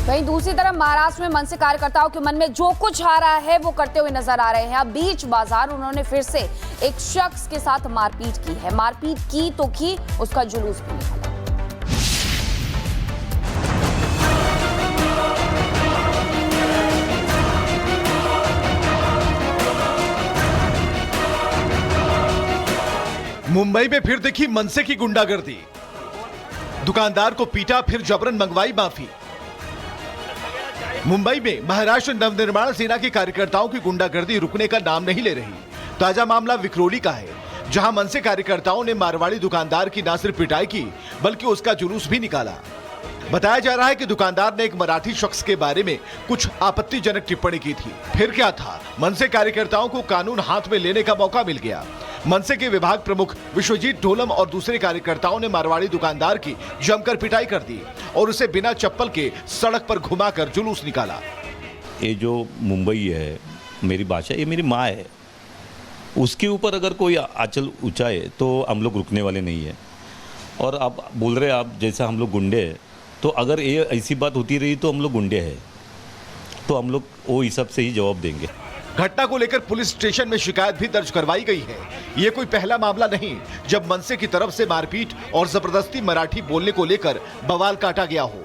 वहीं दूसरी तरफ महाराष्ट्र में मनसे कार्यकर्ताओं के मन में जो कुछ आ रहा है वो करते हुए नजर आ रहे हैं। अब बीच बाजार उन्होंने फिर से एक शख्स के साथ मारपीट की है। मारपीट की तो की, उसका जुलूस भी निकाला। मुंबई में फिर देखी मनसे की गुंडागर्दी। दुकानदार को पीटा, फिर जबरन मंगवाई माफी। मुंबई में महाराष्ट्र नवनिर्माण सेना के कार्यकर्ताओं की गुंडागर्दी रुकने का नाम नहीं ले रही। ताजा मामला विक्रोली का है, जहां मनसे कार्यकर्ताओं ने मारवाड़ी दुकानदार की न सिर्फ पिटाई की बल्कि उसका जुलूस भी निकाला। बताया जा रहा है कि दुकानदार ने एक मराठी शख्स के बारे में कुछ आपत्तिजनक टिप्पणी की थी। फिर क्या था, मनसे कार्यकर्ताओं को कानून हाथ में लेने का मौका मिल गया। मनसे के विभाग प्रमुख विश्वजीत ढोलम और दूसरे कार्यकर्ताओं ने मारवाड़ी दुकानदार की जमकर पिटाई कर दी और उसे बिना चप्पल के सड़क पर घुमाकर जुलूस निकाला। ये जो मुंबई है, मेरी भाषा, ये मेरी माँ है। उसके ऊपर अगर कोई आंचल उठाए तो हम लोग रुकने वाले नहीं है। और आप बोल रहे आप जैसा हम लोग गुंडे हैं, तो अगर ये ऐसी बात होती रही तो हम लोग गुंडे हैं, तो हम लोग वो हिसाब से ही जवाब देंगे। घटना को लेकर पुलिस स्टेशन में शिकायत भी दर्ज करवाई गई है। ये कोई पहला मामला नहीं जब मनसे की तरफ से मारपीट और जबरदस्ती मराठी बोलने को लेकर बवाल काटा गया हो।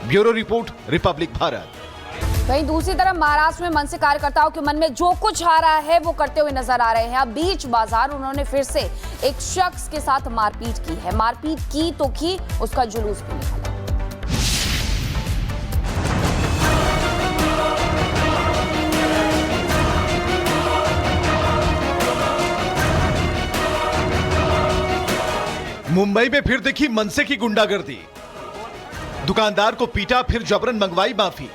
Bureau report, Republic Bharat. वहीं दूसरी तरफ महाराष्ट्र में मनसे कार्यकर्ताओं के मन में जो कुछ आ रहा है वो करते हुए नजर आ रहे हैं। अब बीच बाजार उन्होंने फिर से एक शख्स के साथ मारपीट की है। मारपीट की तो की, उसका जुलूस भी निकाला। मुंबई में फिर देखी मनसे की गुंडागर्दी। दुकानदार को पीटा, फिर जबरन मंगवाई माफी।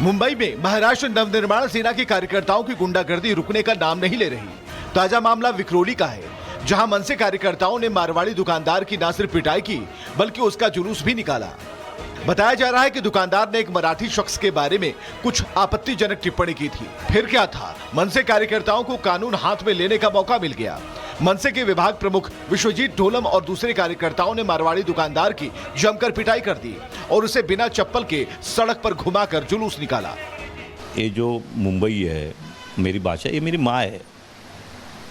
मुंबई में महाराष्ट्र नवनिर्माण सेना के कार्यकर्ताओं की गुंडागर्दी रुकने का नाम नहीं ले रही। ताजा मामला विक्रोली का है, जहां मनसे कार्यकर्ताओं ने मारवाड़ी दुकानदार की न सिर्फ पिटाई की बल्कि उसका जुलूस भी निकाला। बताया जा रहा है कि दुकानदार ने एक मराठी शख्स के बारे में कुछ आपत्तिजनक टिप्पणी की थी। फिर क्या था, मनसे कार्यकर्ताओं को कानून हाथ में लेने का मौका मिल गया। मनसे के विभाग प्रमुख विश्वजीत ढोलम और दूसरे कार्यकर्ताओं ने मारवाड़ी दुकानदार की जमकर पिटाई कर दी और उसे बिना चप्पल के सड़क पर घुमाकर जुलूस निकाला। ये जो मुंबई है, मेरी भाषा, ये मेरी माँ है।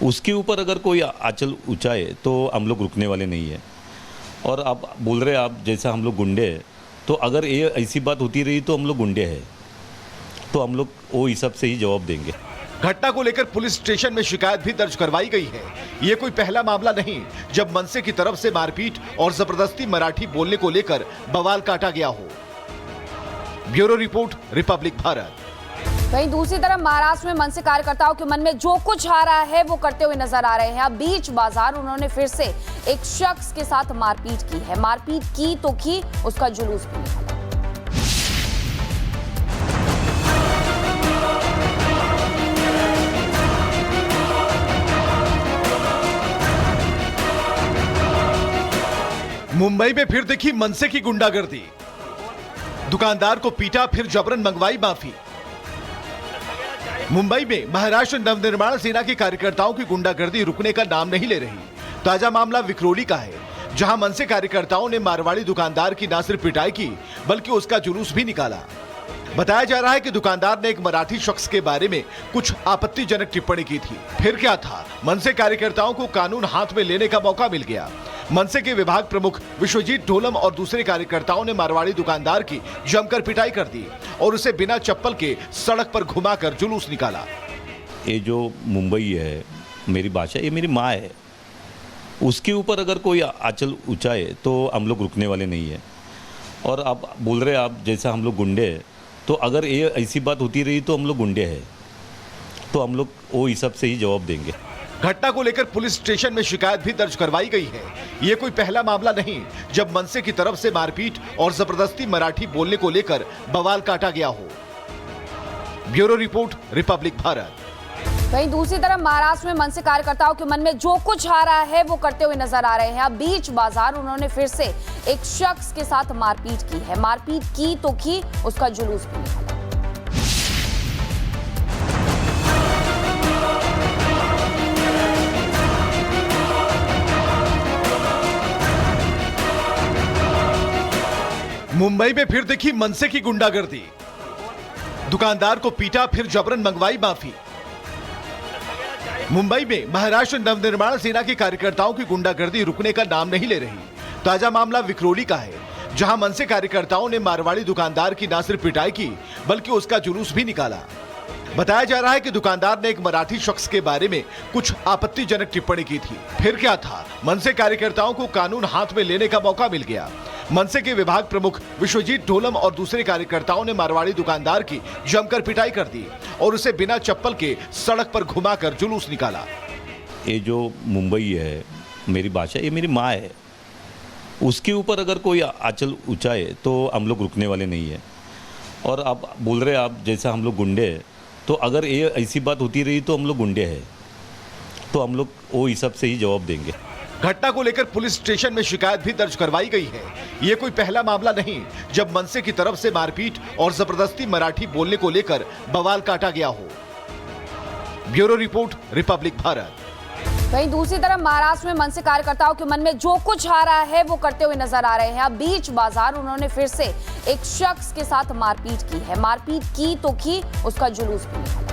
उसके ऊपर अगर कोई आंचल उठाए तो हम लोग रुकने वाले नहीं है। और आप बोल रहे आप जैसा हम लोग गुंडे हैं, तो अगर ये ऐसी बात होती रही तो हम लोग गुंडे हैं, तो हम लोग वो हिसाब से ही जवाब देंगे। घटना को लेकर पुलिस स्टेशन में शिकायत भी दर्ज करवाई गई है। ये कोई पहला मामला नहीं जब मनसे की तरफ से मारपीट और जबरदस्ती मराठी बोलने को लेकर बवाल काटा गया हो। Bureau report, Republic Bharat. वहीं दूसरी तरफ महाराष्ट्र में मनसे कार्यकर्ताओं के मन में जो कुछ आ रहा है वो करते हुए नजर आ रहे हैं। अब बीच बाजार उन्होंने फिर से एक शख्स के साथ मारपीट की है। मारपीट की तो की, उसका जुलूस भी निकाला। मुंबई में फिर देखी मनसे की गुंडागर्दी। दुकानदार को पीटा, फिर जबरन मंगवाई माफी। मुंबई में महाराष्ट्र नवनिर्माण सेना के कार्यकर्ताओं की गुंडागर्दी रुकने का नाम नहीं ले रही। ताजा मामला विक्रोली का है, जहां मनसे कार्यकर्ताओं ने मारवाड़ी दुकानदार की न सिर्फ पिटाई की बल्कि उसका जुलूस भी निकाला। बताया जा रहा है कि दुकानदार ने एक मराठी शख्स के बारे में कुछ आपत्तिजनक टिप्पणी की थी। फिर क्या था, मनसे कार्यकर्ताओं को कानून हाथ में लेने का मौका मिल गया। मनसे के विभाग प्रमुख विश्वजीत ढोलम और दूसरे कार्यकर्ताओं ने मारवाड़ी दुकानदार की जमकर पिटाई कर दी और उसे बिना चप्पल के सड़क पर घुमाकर जुलूस निकाला। ये जो मुंबई है, मेरी भाषा, ये मेरी माँ है। उसके ऊपर अगर कोई आंचल उठाए तो हम लोग रुकने वाले नहीं है। और आप बोल रहे आप जैसा हम लोग गुंडे हैं, तो अगर ये ऐसी बात होती रही तो हम लोग गुंडे हैं, तो हम लोग वो हिसाब से ही जवाब देंगे। घटना को लेकर पुलिस स्टेशन में शिकायत भी दर्ज करवाई गई है। ये कोई पहला मामला नहीं जब मनसे की तरफ से मारपीट और जबरदस्ती मराठी बोलने को लेकर बवाल काटा गया हो। Bureau report, Republic Bharat. वहीं दूसरी तरफ महाराष्ट्र में मनसे कार्यकर्ताओं के मन में जो कुछ आ रहा है वो करते हुए नजर आ रहे हैं। अब बीच बाजार उन्होंने फिर से एक शख्स के साथ मारपीट की है। मारपीट की तो की, उसका जुलूस भी निकाला। मुंबई में फिर दिखी मनसे की गुंडागर्दी। दुकानदार को पीटा, फिर जबरन मंगवाई माफी। मुंबई में महाराष्ट्र नवनिर्माण सेना के कार्यकर्ताओं की गुंडागर्दी रुकने का नाम नहीं ले रही। ताजा मामला विक्रोली का है, जहां मनसे कार्यकर्ताओं ने मारवाड़ी दुकानदार की न सिर्फ पिटाई की बल्कि उसका जुलूस भी निकाला। बताया जा रहा है कि दुकानदार ने एक मराठी शख्स के बारे में कुछ आपत्तिजनक टिप्पणी की थी। फिर क्या था, मनसे कार्यकर्ताओं को कानून हाथ में लेने का मौका मिल गया। मनसे के विभाग प्रमुख विश्वजीत ढोलम और दूसरे कार्यकर्ताओं ने मारवाड़ी दुकानदार की जमकर पिटाई कर दी और उसे बिना चप्पल के सड़क पर घुमाकर जुलूस निकाला। ये जो मुंबई है, मेरी भाषा, ये मेरी माँ है। उसके ऊपर अगर कोई आंचल उठाए तो हम लोग रुकने वाले नहीं है। और आप बोल रहे आप जैसा हम लोग गुंडे हैं, तो अगर ये ऐसी बात होती रही तो हम लोग गुंडे हैं, तो हम लोग वो हिसाब से ही जवाब देंगे। घटना को लेकर पुलिस स्टेशन में शिकायत भी दर्ज करवाई गई है। ये कोई पहला मामला नहीं जब मनसे की तरफ से मारपीट और जबरदस्ती मराठी बोलने को लेकर बवाल काटा गया हो। Bureau report, Republic Bharat. वहीं दूसरी तरफ महाराष्ट्र में मनसे कार्यकर्ताओं के मन में जो कुछ आ रहा है वो करते हुए नजर आ रहे हैं। अब बीच बाजार उन्होंने फिर से एक शख्स के साथ मारपीट की है। मारपीट की तो की, उसका जुलूस भी निकाला।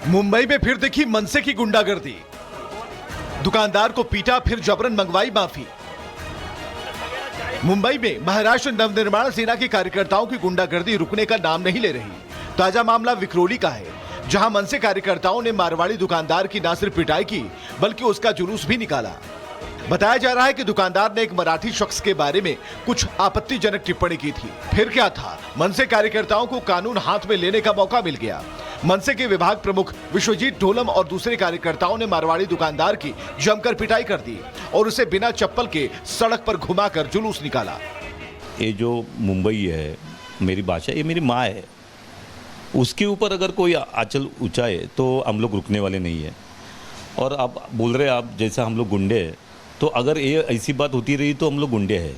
मुंबई में फिर दिखी मनसे की गुंडागर्दी। दुकानदार को पीटा, फिर जबरन मंगवाई माफी। मुंबई में महाराष्ट्र नवनिर्माण सेना के कार्यकर्ताओं की गुंडागर्दी रुकने का नाम नहीं ले रही। ताजा मामला विक्रोली का है, जहां मनसे कार्यकर्ताओं ने मारवाड़ी दुकानदार की न सिर्फ पिटाई की बल्कि उसका जुलूस भी निकाला। बताया जा रहा है कि दुकानदार ने एक मराठी शख्स के बारे में कुछ आपत्तिजनक टिप्पणी की थी। फिर क्या था, मनसे कार्यकर्ताओं को कानून हाथ में लेने का मौका मिल गया। मनसे के विभाग प्रमुख विश्वजीत ढोलम और दूसरे कार्यकर्ताओं ने मारवाड़ी दुकानदार की जमकर पिटाई कर दी और उसे बिना चप्पल के सड़क पर घुमाकर जुलूस निकाला। ये जो मुंबई है, मेरी भाषा, ये मेरी माँ है। उसके ऊपर अगर कोई आंचल उठाए तो हम लोग रुकने वाले नहीं है। और आप बोल रहे आप जैसा हम लोग गुंडे हैं, तो अगर ये ऐसी बात होती रही तो हम लोग गुंडे हैं,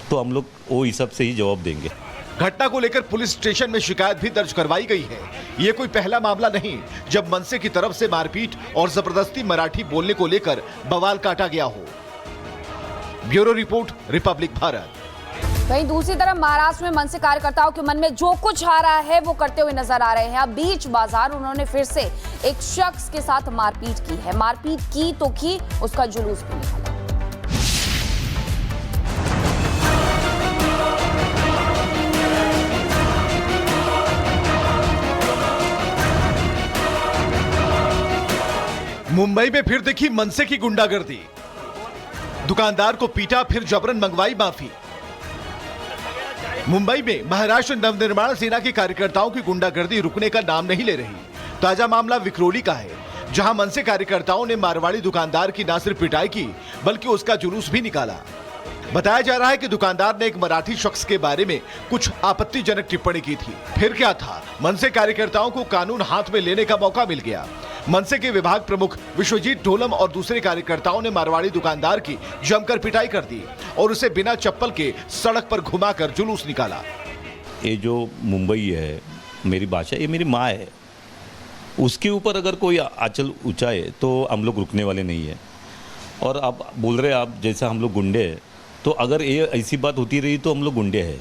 तो हम लोग वो हिसाब से ही जवाब देंगे। घटना को लेकर पुलिस स्टेशन में शिकायत भी दर्ज करवाई गई है। ये कोई पहला मामला नहीं जब मनसे की तरफ से मारपीट और जबरदस्ती मराठी बोलने को लेकर बवाल काटा गया हो। Bureau report, Republic Bharat. वहीं दूसरी तरफ महाराष्ट्र में मनसे कार्यकर्ताओं के मन में जो कुछ आ रहा है वो करते हुए नजर आ रहे हैं। अब बीच बाजार उन्होंने फिर से एक शख्स के साथ मारपीट की है। मारपीट की तो की, उसका जुलूस भी निकाला। मुंबई में फिर दिखी मनसे की गुंडागर्दी। दुकानदार को पीटा, फिर जबरन मंगवाई माफी। मुंबई में महाराष्ट्र नवनिर्माण सेना के कार्यकर्ताओं की गुंडागर्दी रुकने का नाम नहीं ले रही। ताजा मामला विक्रोली का है, जहां मनसे कार्यकर्ताओं ने मारवाड़ी दुकानदार की न सिर्फ पिटाई की बल्कि उसका जुलूस भी निकाला। बताया जा रहा है कि दुकानदार ने एक मराठी शख्स के बारे में कुछ आपत्तिजनक टिप्पणी की थी। फिर क्या था, मनसे कार्यकर्ताओं को कानून हाथ में लेने का मौका मिल गया। मनसे के विभाग प्रमुख विश्वजीत ढोलम और दूसरे कार्यकर्ताओं ने मारवाड़ी दुकानदार की जमकर पिटाई कर दी और उसे बिना चप्पल के सड़क पर घुमाकर जुलूस निकाला। ये जो मुंबई है, मेरी भाषा, ये मेरी माँ है। उसके ऊपर अगर कोई आंचल उठाए तो हम लोग रुकने वाले नहीं है। और आप बोल रहे आप जैसा हम लोग गुंडे हैं, तो अगर ये ऐसी बात होती रही तो हम लोग गुंडे हैं,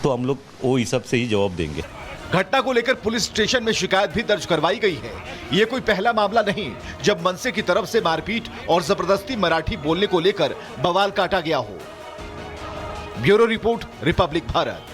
तो हम लोग वो हिसाब से ही जवाब देंगे। घटना को लेकर पुलिस स्टेशन में शिकायत भी दर्ज करवाई गई है। ये कोई पहला मामला नहीं जब मनसे की तरफ से मारपीट और जबरदस्ती मराठी बोलने को लेकर बवाल काटा गया हो। Bureau report, Republic Bharat.